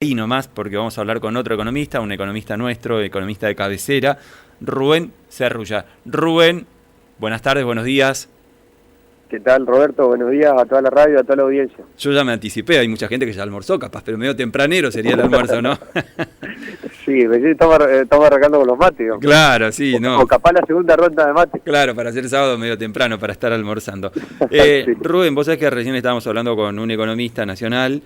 Y nomás, porque vamos a hablar con otro economista, un economista nuestro, economista de cabecera, Rubén Cerrulla. Rubén, buenas tardes, buenos días. ¿Qué tal, Roberto? Buenos días a toda la radio, a toda la audiencia. Yo ya me anticipé, hay mucha gente que ya almorzó capaz, pero medio tempranero sería el almuerzo, ¿no? Sí, estamos arrancando con los mates, digamos. Claro, sí, no. O capaz la segunda ronda de mates. Claro, para hacer sábado medio temprano, para estar almorzando. Sí. Rubén, vos sabés que recién estábamos hablando con un economista nacional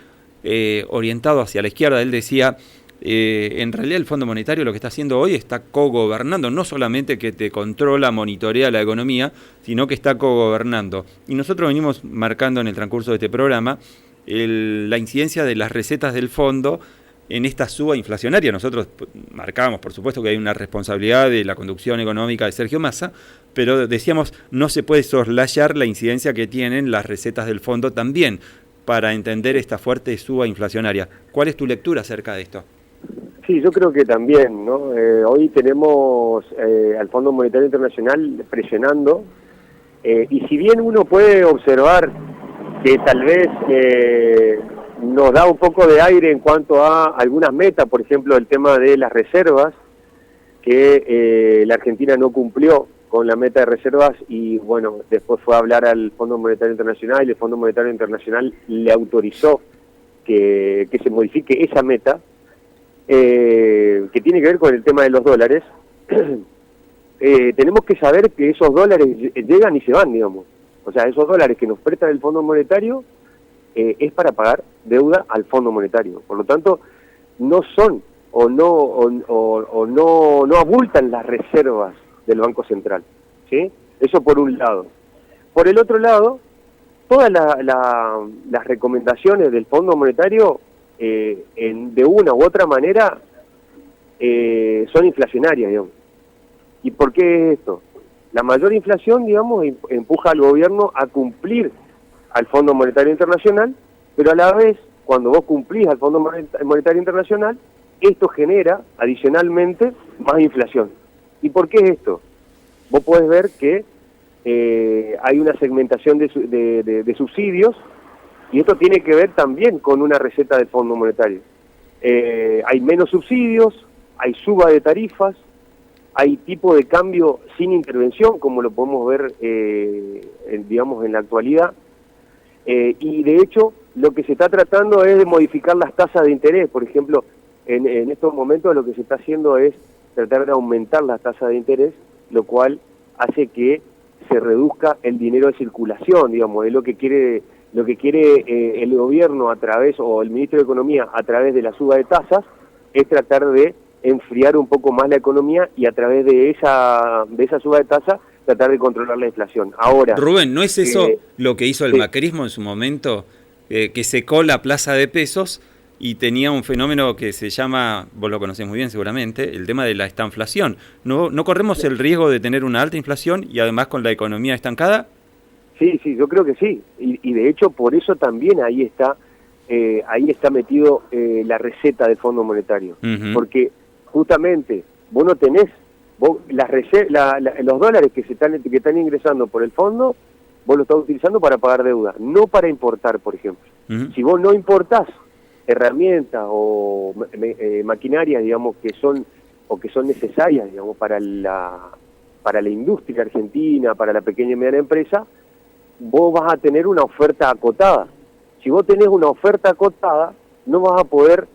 orientado hacia la izquierda. Él decía, en realidad el Fondo Monetario lo que está haciendo hoy está cogobernando, no solamente que te controla, monitorea la economía, sino que está cogobernando. Y nosotros venimos marcando en el transcurso de este programa la incidencia de las recetas del fondo en esta suba inflacionaria. Nosotros marcábamos, por supuesto, que hay una responsabilidad de la conducción económica de Sergio Massa, pero decíamos, no se puede soslayar la incidencia que tienen las recetas del fondo también para entender esta fuerte suba inflacionaria. ¿Cuál es tu lectura acerca de esto? Sí, yo creo que también, ¿no? Hoy tenemos al Fondo Monetario Internacional presionando, y si bien uno puede observar que tal vez nos da un poco de aire en cuanto a algunas metas, por ejemplo, el tema de las reservas, que la Argentina no cumplió con la meta de reservas y, bueno, después fue a hablar al Fondo Monetario Internacional y el Fondo Monetario Internacional le autorizó que se modifique esa meta, que tiene que ver con el tema de los dólares. Tenemos que saber que esos dólares llegan y se van, digamos. O sea, esos dólares que nos prestan el Fondo Monetario es para pagar deuda al Fondo Monetario. Por lo tanto, no son no abultan las reservas del Banco Central, ¿sí? Eso por un lado. Por el otro lado, todas las recomendaciones del Fondo Monetario de una u otra manera son inflacionarias, digamos. ¿Y por qué es esto? La mayor inflación, digamos, empuja al gobierno a cumplir al Fondo Monetario Internacional, pero a la vez, cuando vos cumplís al Fondo Monetario Internacional, esto genera, adicionalmente, más inflación. ¿Y por qué es esto? Vos podés ver que hay una segmentación de subsidios, y esto tiene que ver también con una receta del Fondo Monetario. Hay menos subsidios, hay suba de tarifas, hay tipo de cambio sin intervención, como lo podemos ver, digamos, en la actualidad. Y de hecho, lo que se está tratando es de modificar las tasas de interés. Por ejemplo, en estos momentos lo que se está haciendo es tratar de aumentar las tasas de interés, lo cual hace que se reduzca el dinero de circulación, digamos. Es lo que quiere el gobierno a través, o el ministro de Economía a través de la suba de tasas, es tratar de enfriar un poco más la economía y a través de esa suba de tasa tratar de controlar la inflación. Ahora, Rubén, ¿no es eso lo que hizo el sí. macrismo en su momento? Que secó la plaza de pesos y tenía un fenómeno que se llama, vos lo conocés muy bien seguramente, el tema de la estanflación. ¿No corremos el riesgo de tener una alta inflación y además con la economía estancada? Sí, yo creo que sí. Y de hecho, por eso también ahí está metido la receta del Fondo Monetario. Porque justamente vos no tenés, los dólares que están ingresando por el fondo, vos lo estás utilizando para pagar deuda, no para importar, por ejemplo. Si vos no importás herramientas o maquinarias, digamos, que son necesarias, digamos, para la industria argentina, para la pequeña y mediana empresa, vos vas a tener una oferta acotada. Si vos tenés una oferta acotada, no vas a poder,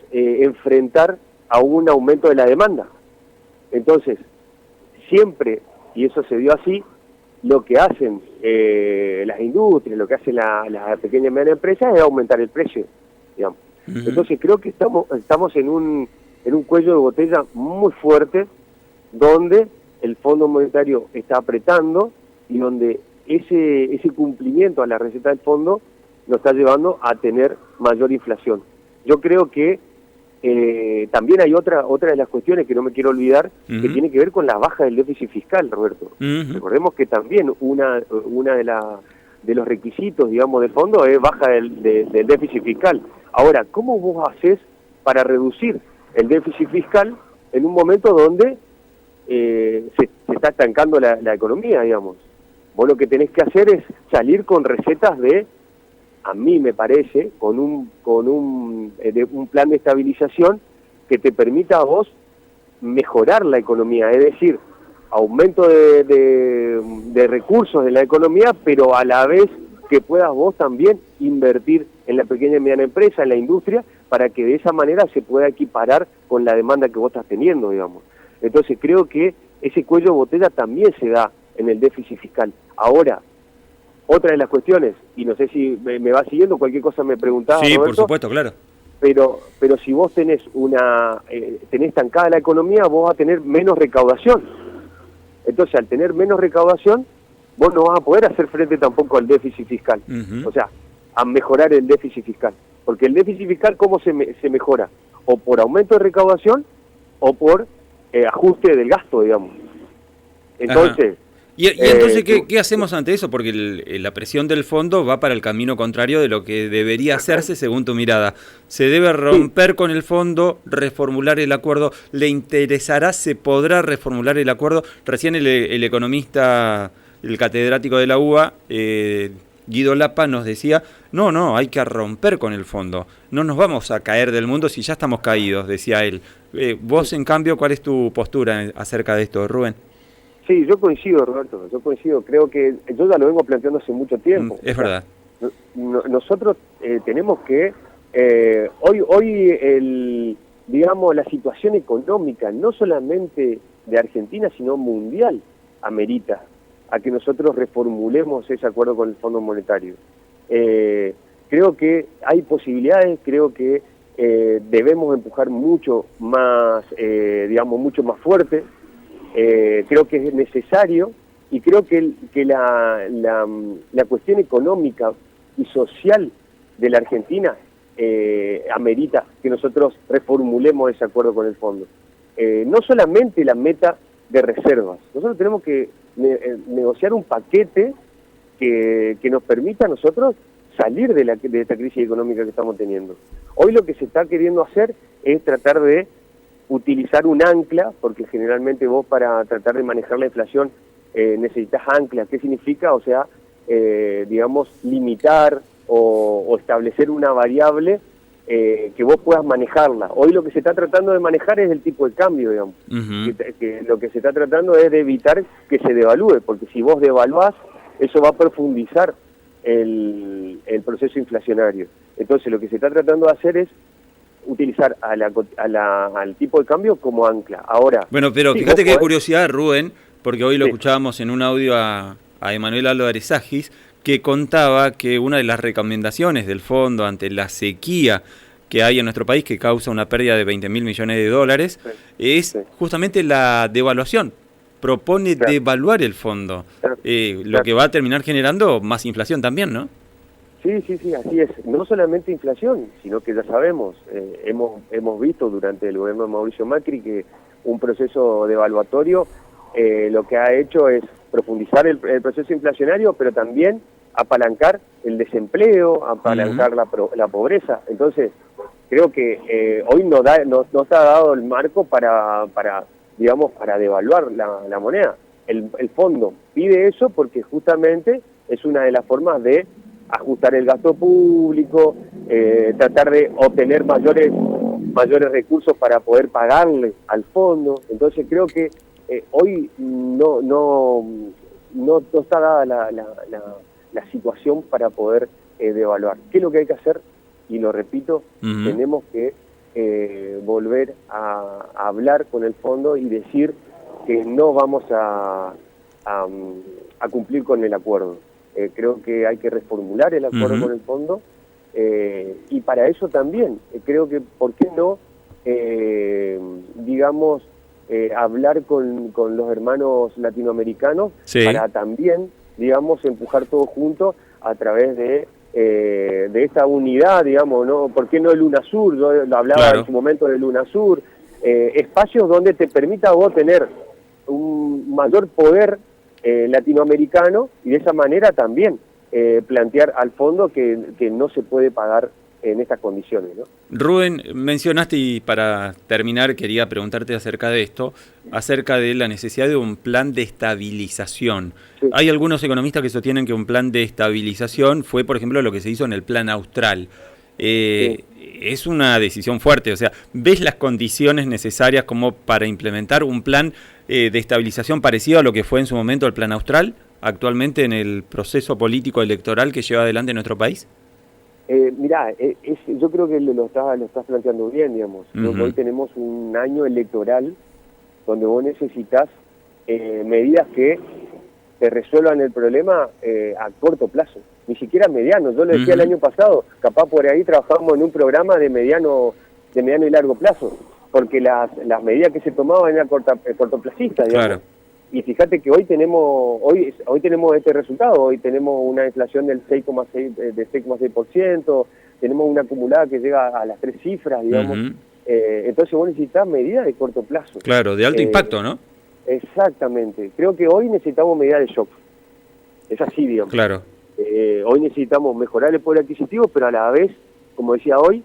enfrentar a un aumento de la demanda. Entonces, siempre, y eso se dio así, lo que hacen las industrias, lo que hacen las pequeñas y medianas empresas es aumentar el precio, digamos. Entonces creo que estamos en un cuello de botella muy fuerte, donde el Fondo Monetario está apretando y donde ese cumplimiento a la receta del fondo nos está llevando a tener mayor inflación. Yo creo que también hay otra de las cuestiones que no me quiero olvidar, que tiene que ver con la baja del déficit fiscal, Roberto. Recordemos que también una de los requisitos, digamos, del fondo es baja del déficit fiscal. Ahora, ¿cómo vos haces para reducir el déficit fiscal en un momento donde se está estancando la economía, digamos? Vos lo que tenés que hacer es salir con recetas de a mí me parece, con un plan de estabilización que te permita a vos mejorar la economía, es decir, aumento de recursos de la economía, pero a la vez que puedas vos también invertir en la pequeña y mediana empresa, en la industria, para que de esa manera se pueda equiparar con la demanda que vos estás teniendo, digamos. Entonces creo que ese cuello de botella también se da en el déficit fiscal. Ahora, otra de las cuestiones, y no sé si me va siguiendo, cualquier cosa me preguntaba, Sí, Roberto, por supuesto, claro. pero si vos tenés tenés estancada la economía, vos vas a tener menos recaudación. Entonces, al tener menos recaudación, vos no vas a poder hacer frente tampoco al déficit fiscal. O sea, a mejorar el déficit fiscal. Porque el déficit fiscal, ¿cómo se mejora? O por aumento de recaudación o por ajuste del gasto, digamos. Entonces... Ajá. Y entonces, ¿qué hacemos ante eso? Porque la presión del fondo va para el camino contrario de lo que debería hacerse según tu mirada. ¿Se debe romper con el fondo, reformular el acuerdo? ¿Le interesará, se podrá reformular el acuerdo? Recién el economista, el catedrático de la UBA, Guido Lapa, nos decía, no, hay que romper con el fondo. No nos vamos a caer del mundo si ya estamos caídos, decía él. Vos, en cambio, ¿cuál es tu postura acerca de esto, Rubén? Sí, yo coincido, Roberto, creo que yo ya lo vengo planteando hace mucho tiempo. Es verdad. Nosotros tenemos que, hoy digamos, la situación económica, no solamente de Argentina, sino mundial, amerita a que nosotros reformulemos ese acuerdo con el Fondo Monetario. Creo que hay posibilidades, creo que debemos empujar mucho más, mucho más fuerte. Creo que es necesario y creo que la cuestión económica y social de la Argentina amerita que nosotros reformulemos ese acuerdo con el fondo. No solamente la meta de reservas, nosotros tenemos que negociar un paquete que nos permita a nosotros salir de esta crisis económica que estamos teniendo. Hoy lo que se está queriendo hacer es tratar de utilizar un ancla, porque generalmente vos para tratar de manejar la inflación necesitas ancla. ¿Qué significa? O sea, limitar o establecer una variable que vos puedas manejarla. Hoy lo que se está tratando de manejar es el tipo de cambio, digamos. Que lo que se está tratando es de evitar que se devalúe, porque si vos devaluás, eso va a profundizar el proceso inflacionario. Entonces lo que se está tratando de hacer es utilizar al tipo de cambio como ancla. Ahora, bueno, pero sí, fíjate qué curiosidad, Rubén, porque hoy lo escuchábamos en un audio a Emanuel Álvarez Agis, que contaba que una de las recomendaciones del fondo ante la sequía que hay en nuestro país, que causa una pérdida de 20.000 millones de dólares, es justamente la devaluación. Propone devaluar el fondo, lo que va a terminar generando más inflación también, ¿no? Sí, así es. No solamente inflación, sino que ya sabemos, hemos visto durante el gobierno de Mauricio Macri que un proceso devaluatorio lo que ha hecho es profundizar el proceso inflacionario, pero también apalancar el desempleo, apalancar la pobreza. Entonces, creo que hoy no está dado el marco para devaluar la moneda. El fondo pide eso porque justamente es una de las formas de ajustar el gasto público, tratar de obtener mayores recursos para poder pagarle al fondo. Entonces creo que hoy no está dada la situación para poder devaluar. ¿Qué es lo que hay que hacer? Y lo repito, tenemos que volver a hablar con el fondo y decir que no vamos a cumplir con el acuerdo. Creo que hay que reformular el acuerdo con el fondo y para eso también creo que, ¿por qué no, hablar con los hermanos latinoamericanos para también, empujar todo junto a través de esta unidad, ¿no? ¿Por qué no el UNASUR? Yo lo hablaba en su momento del UNASUR, espacios donde te permita vos tener un mayor poder latinoamericano y de esa manera también plantear al fondo que no se puede pagar en estas condiciones, ¿no? Rubén, mencionaste, y para terminar quería preguntarte acerca de esto, acerca de la necesidad de un plan de estabilización. Sí. Hay algunos economistas que sostienen que un plan de estabilización fue, por ejemplo, lo que se hizo en el Plan Austral. Sí. Es una decisión fuerte, o sea, ¿ves las condiciones necesarias como para implementar un plan de estabilización parecido a lo que fue en su momento el Plan Austral, actualmente en el proceso político electoral que lleva adelante nuestro país? Mirá, yo creo que lo estás planteando bien, digamos. Hoy tenemos un año electoral donde vos necesitas medidas que te resuelvan el problema a corto plazo, ni siquiera mediano. Yo lo decía el año pasado, capaz por ahí trabajamos en un programa de mediano y largo plazo, porque las medidas que se tomaban eran cortoplacistas, digamos. Claro. Y fíjate que hoy tenemos este resultado, hoy tenemos una inflación del 6,6%, tenemos una acumulada que llega a las 3 cifras, digamos. Entonces vos necesitas medidas de corto plazo. Claro, de alto impacto, ¿no? Exactamente. Creo que hoy necesitamos medidas de shock. Es así, digamos. Claro. Hoy necesitamos mejorar el poder adquisitivo, pero a la vez, como decía hoy,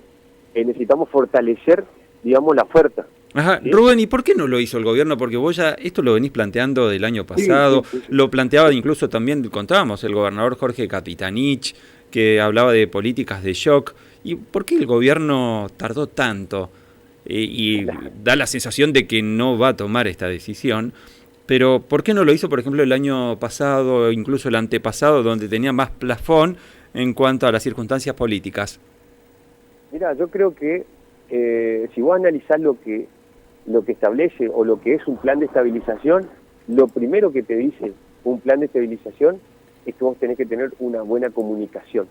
necesitamos fortalecer, digamos, la oferta. Ajá, ¿sí? Rubén, ¿y por qué no lo hizo el gobierno? Porque vos ya esto lo venís planteando del año pasado, sí. Lo planteaba incluso también, contábamos, el gobernador Jorge Capitanich, que hablaba de políticas de shock. ¿Y por qué el gobierno tardó tanto? Y da la sensación de que no va a tomar esta decisión, pero ¿por qué no lo hizo, por ejemplo, el año pasado o incluso el antepasado, donde tenía más plafón en cuanto a las circunstancias políticas? Mira, yo creo que si vos analizás lo que establece o lo que es un plan de estabilización, lo primero que te dice un plan de estabilización es que vos tenés que tener una buena comunicación.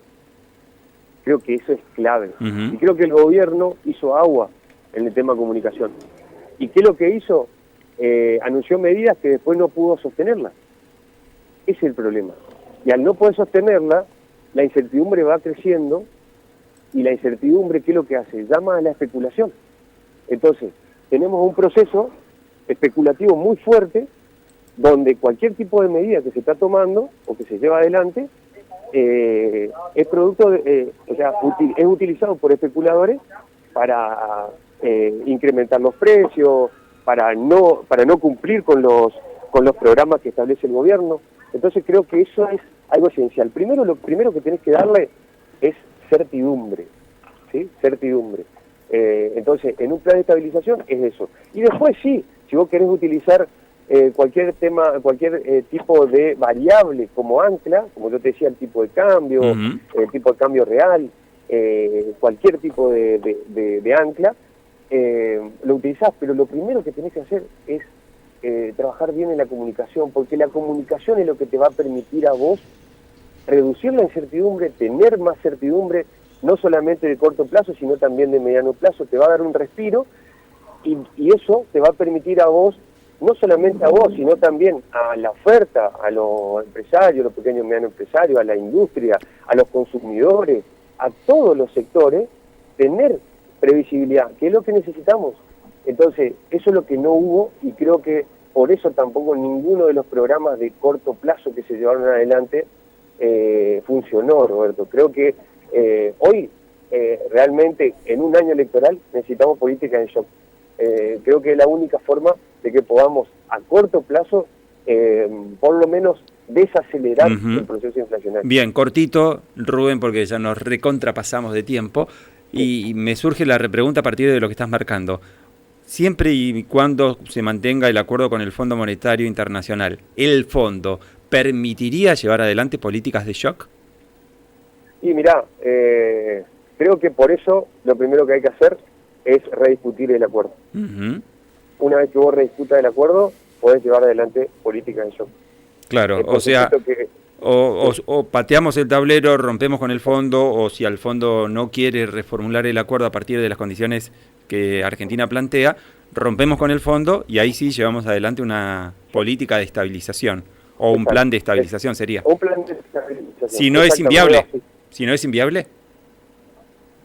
Creo que eso es clave. Y creo que el gobierno hizo agua en el tema de comunicación. ¿Y qué es lo que hizo? Anunció medidas que después no pudo sostenerlas. Ese es el problema. Y al no poder sostenerla, la incertidumbre va creciendo, y la incertidumbre, ¿qué es lo que hace? Llama a la especulación. Entonces, tenemos un proceso especulativo muy fuerte, donde cualquier tipo de medida que se está tomando o que se lleva adelante es producto es utilizado por especuladores para incrementar los precios, para no cumplir con los programas que establece el gobierno. Entonces creo que eso es algo esencial. Lo primero que tenés que darle es certidumbre, ¿sí? Certidumbre. Entonces, en un plan de estabilización es eso. Y después sí, si vos querés utilizar cualquier tipo de variable como ancla, como yo te decía, el tipo de cambio, el tipo de cambio real, cualquier tipo de ancla, lo utilizás, pero lo primero que tenés que hacer es trabajar bien en la comunicación, porque la comunicación es lo que te va a permitir a vos reducir la incertidumbre, tener más certidumbre, no solamente de corto plazo, sino también de mediano plazo. Te va a dar un respiro y eso te va a permitir a vos, no solamente a vos, sino también a la oferta, a los empresarios, los pequeños y medianos empresarios, a la industria, a los consumidores, a todos los sectores, tener previsibilidad, que es lo que necesitamos. Entonces, eso es lo que no hubo, y creo que por eso tampoco ninguno de los programas de corto plazo que se llevaron adelante funcionó, Roberto. Creo que hoy realmente en un año electoral necesitamos política de shock. Creo que es la única forma de que podamos a corto plazo por lo menos desacelerar el proceso inflacionario. Bien, cortito, Rubén, porque ya nos recontrapasamos de tiempo, y me surge la repregunta a partir de lo que estás marcando. Siempre y cuando se mantenga el acuerdo con el Fondo Monetario Internacional, ¿el fondo permitiría llevar adelante políticas de shock? Y mirá, creo que por eso lo primero que hay que hacer es rediscutir el acuerdo. Una vez que vos rediscutas el acuerdo, podés llevar adelante políticas de shock. Claro, o sea, o pateamos el tablero, rompemos con el fondo, o si al fondo no quiere reformular el acuerdo a partir de las condiciones que Argentina plantea, rompemos con el fondo y ahí sí llevamos adelante una política de estabilización, o un plan de estabilización sería. Un plan de estabilización. Si no es inviable. Si no es inviable.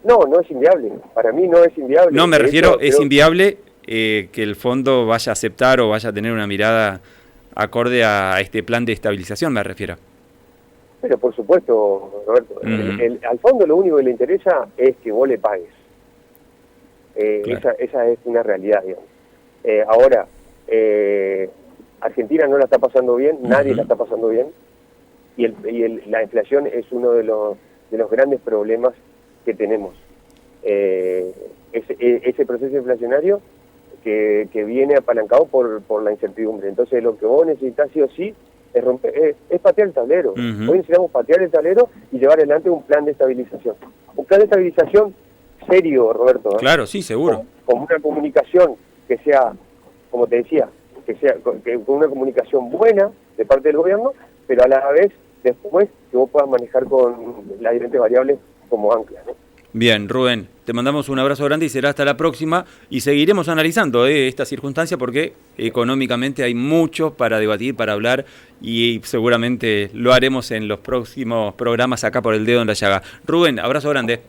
No es inviable. Para mí no es inviable. No, me refiero, es inviable que el fondo vaya a aceptar o vaya a tener una mirada acorde a este plan de estabilización, me refiero. Pero por supuesto, Roberto, al fondo lo único que le interesa es que vos le pagues. Claro. Esa es una realidad, digamos. Ahora, Argentina no la está pasando bien, nadie la está pasando bien, y la inflación es uno de los grandes problemas que tenemos. Ese proceso inflacionario que viene apalancado por la incertidumbre. Entonces lo que vos necesitas sí o sí es romper, es patear el tablero. Hoy necesitamos patear el tablero y llevar adelante un plan de estabilización. Un plan de estabilización serio, Roberto. Claro, sí, seguro. Con una comunicación que sea, como te decía, con una comunicación buena de parte del gobierno, pero a la vez después que vos puedas manejar con las diferentes variables como ancla, ¿no? Bien, Rubén, te mandamos un abrazo grande y será hasta la próxima y seguiremos analizando esta circunstancia porque económicamente hay mucho para debatir, para hablar y seguramente lo haremos en los próximos programas acá por El Dedo en la Llaga. Rubén, abrazo grande.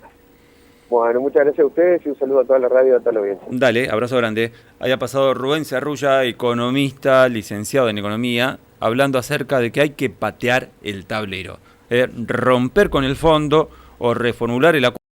Bueno, muchas gracias a ustedes y un saludo a toda la radio y a toda la audiencia. Dale, abrazo grande. Haya pasado Rubén Cerrulla, economista, licenciado en economía, hablando acerca de que hay que patear el tablero, romper con el fondo o reformular el acuerdo.